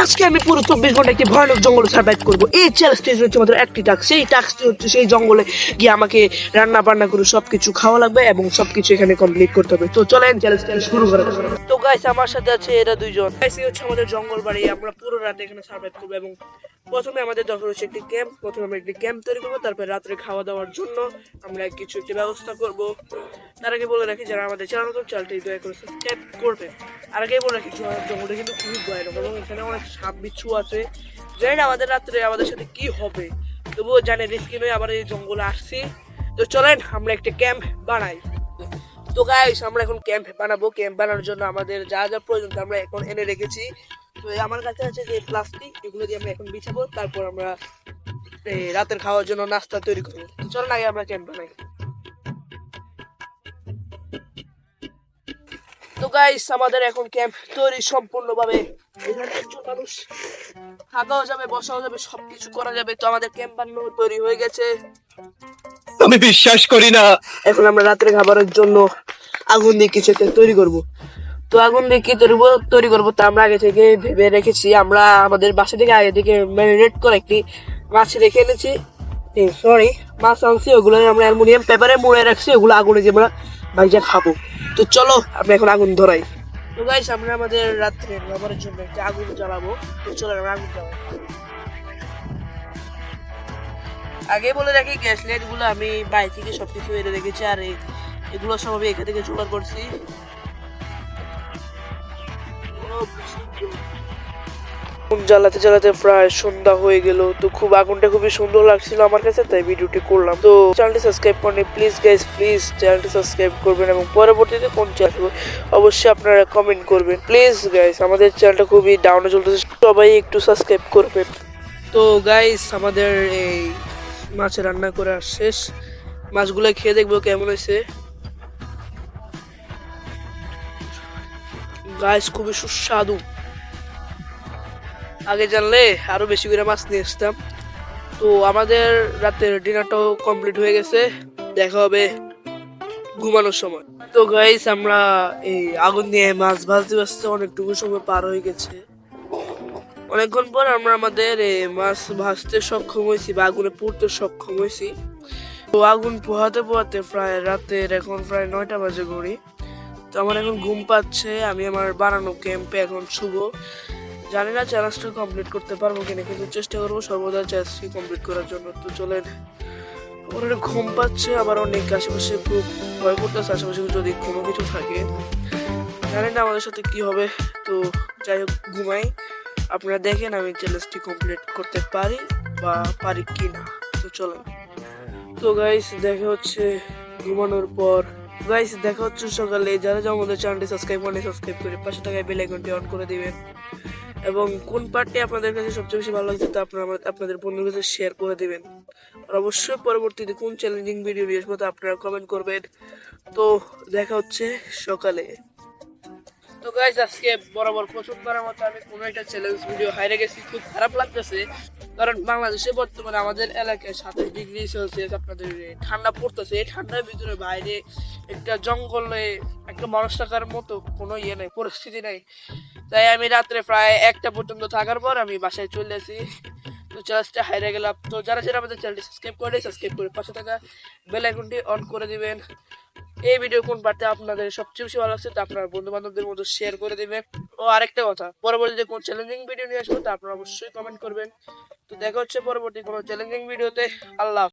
আজকে আমি পুরো 24 ঘন্টা একটি ভয়ানক জঙ্গলে সার্ভাইভ করবো। এই চ্যালেঞ্জটি হচ্ছে মাত্র একটি টাস্ক। সেই টাস্কটি হচ্ছে সেই জঙ্গলে গিয়ে আমাকে রান্না বান্না করে সবকিছু খাওয়া লাগবে এবং সবকিছু এখানে কমপ্লিট করতে হবে। তো চলেন চ্যালেঞ্জটা শুরু করা যাক। তো গাইস আমার সাথে আছে এরা দুইজন। গাইস এই হচ্ছে আমাদের জঙ্গল বাড়ি। আমরা পুরো রাত এখানে সার্ভাইভ করবো এবং প্রথমে আমাদের দরকার হচ্ছে একটি ক্যাম্প। প্রথমে আমরা একটি ক্যাম্প তৈরি করবো, তারপরে রাত্রে খাওয়া দাওয়ার জন্য আমরা কিছু একটি ব্যবস্থা করব। তার আগে বলে রাখি, যারা আমাদের চ্যানেলটি দয়া করে সাবস্ক্রাইব করবেন। আর আগে বলে রাখি, জঙ্গলটা কিন্তু খুবই ভয়ানক এবং এখানে অনেক সাপ বিচ্ছু আছে। জানি না আমাদের রাত্রে আমাদের সাথে কি হবে, তবুও জানি রিস্কি নয় আবার এই জঙ্গলে আসছি। তো চলেন আমরা একটা ক্যাম্প বানাই। তো গাইস আমরা এখন ক্যাম্প বানাবো। ক্যাম্প বানানোর জন্য আমাদের যা যা প্রয়োজন আমরা এখন এনে রেখেছি। তো আমার কাছে আছে যে প্লাস্টিক, এগুলো দিয়ে আমরা এখন বিছাবো, তারপর আমরা রাতের খাওয়ার জন্য নাস্তা তৈরি করবো। তো চলেন আগে আমরা ক্যাম্প বানাই। তো গাইস আমাদের এখন ক্যাম্প তৈরি সম্পূর্ণভাবে। এখানে একজন মানুষ থাকাও যাবে, বসাও যাবে, সবকিছু করা যাবে। তো আমাদের ক্যাম্প বানানো তৈরি হয়ে গেছে। আমি বিশ্বাস করি না। এখন আমরা রাত্রে খাবারের জন্য আগুন দিয়ে কিছু একটা তৈরি করব। তো আগুন দিয়ে কি তৈরি করবো তা আমরা আগে থেকে ভেবে রেখেছি। আমরা আমাদের বাসা থেকে আগে থেকে ম্যারিনেট করে একটি মাছ রেখে এনেছি। মাছ আনছি, ওগুলো আমরা অ্যালুমিনিয়াম পেপারে মুড়ে রাখছি, ওগুলো আগুনে যে আমরা ভাইজা খাবো। তো চলো আমরা এখন আগুন ধরাই। তো গাইস আমরা আমাদের রাত্রে খাবারের জন্য একটা আগুন জ্বালাবো। তো চলো আমরা আগুন জ্বালাবো। আগে বলে রাখি, গ্যাস লাইট গুলো আমি বাইরে থেকে সবকিছু এনে রেখেছি, আর এগুলো সব আমি এখান থেকে জোগাড় করছি। আগুন জ্বালাতে জ্বালাতে প্রায় সন্ধ্যা হয়ে গেল। তো আগুনটা খুবই সুন্দর লাগছিল আমার কাছে, তাই ভিডিওটি করলাম। তো চ্যানেলটি সাবস্ক্রাইব করেন প্লিজ গাইস, প্লিজ চ্যানেলটি সাবস্ক্রাইব করবেন এবং পরবর্তীতে কোন চ্যানেল অবশ্যই আপনারা কমেন্ট করবেন প্লিজ গাইস। আমাদের চ্যানেলটা খুবই ডাউনে চলতেছে, সবাই একটু সাবস্ক্রাইব করবেন। তো গাইস আমাদের এই মাছ রান্না করা শেষ। মাছগুলো খেয়ে দেখবো কেমন হয়েছে। গাইস খুবই সুস্বাদু। আগে জানলে আরো বেশি করে মাছ নিয়ে আসতাম। তো আমাদের রাতের ডিনারটাও কমপ্লিট হয়ে গেছে। দেখা হবে ঘুমানোর সময়। তো গাইস আমরা এই আগুন দিয়ে মাছ ভাজতে ভাজতে অনেকটুকু সময় পার হয়ে গেছে। অনেকক্ষণ পর আমরা আমাদের মাছ ভাজতে সক্ষম হয়েছি বা আগুনে পুড়তে সক্ষম হয়েছি। তো আগুন পোহাতে পোহাতে প্রায় রাতের এখন প্রায় 9টা বাজে ঘড়ি। তো আমার এখন ঘুম পাচ্ছে। আমি আমার বানানো ক্যাম্পে এখন শুভ। জানি না চ্যালেঞ্জটা কমপ্লিট করতে পারবো কিনা, কিন্তু চেষ্টা করবো সর্বদা চ্যালেঞ্জটি কমপ্লিট করার জন্য। তো চলেন, আমার একটা ঘুম পাচ্ছে, আবার অনেক আশেপাশে খুব ভয় করতেছে, আশেপাশে যদি কোনো কিছু থাকে। জানি না আমাদের সাথে কি হবে। তো যাই হোক ঘুমাই। আপনারা দেখেন আমি চ্যালেঞ্জটি কমপ্লিট করতে পারি বা পারি কি না। তো চলেন। তো গাইস দেখা হচ্ছে ঘুমানোর পর। গাইস দেখা হচ্ছে সকালে। যারা যারা আমাদের চ্যানেলটি সাবস্ক্রাইব করে পাশে থাকা বেল আইকনটি অন করে দিবেন এবং কোন পার্টটি আপনাদের কাছে সবচেয়ে বেশি ভালো লাগছে তা আপনারা আপনাদের বন্ধুদের কাছে শেয়ার করে দিবেন। আর অবশ্যই পরবর্তীতে কোন চ্যালেঞ্জিং ভিডিও নিয়ে আসবো তা আপনারা কমেন্ট করবেন। তো দেখা হচ্ছে সকালে। তো গাইস আজকে বরাবর প্রথমবারের মতো আমি কোনো একটা চ্যালেঞ্জ ভিডিও হারিয়ে গেছি। খুব খারাপ লাগতেছে, কারণ বাংলাদেশে বর্তমানে আমাদের এলাকায় 27°C আপনাদের ঠান্ডা পড়তেছে। এই ঠান্ডার ভিতরে বাইরে একটা জঙ্গলে একটা মানুষ থাকার মতো কোনো নেই, পরিস্থিতি নেই। তাই আমি রাত্রে প্রায় 1টা পর্যন্ত থাকার পর আমি বাসায় চলে আসি। তো চ্যালেঞ্জটা হারিয়ে গেলাম। তো যারা যারা আমাদের চ্যানেলটি সাবস্ক্রাইব করে পাশে থাকা বেল আইকনটি অন করে দিবেন। এই ভিডিও কোন পার্টে আপনাদের সবচেয়ে বেশি ভালো লাগছে তা আপনার বন্ধু বান্ধবদের মধ্যে শেয়ার করে দিবেন। ও আরেকটা কথা, পরবর্তীতে কোন চ্যালেঞ্জিং ভিডিও নিয়ে আসবো তা আপনারা অবশ্যই কমেন্ট করবেন। তো দেখা হচ্ছে পরবর্তী কোনো চ্যালেঞ্জিং ভিডিওতে। আল্লাহ।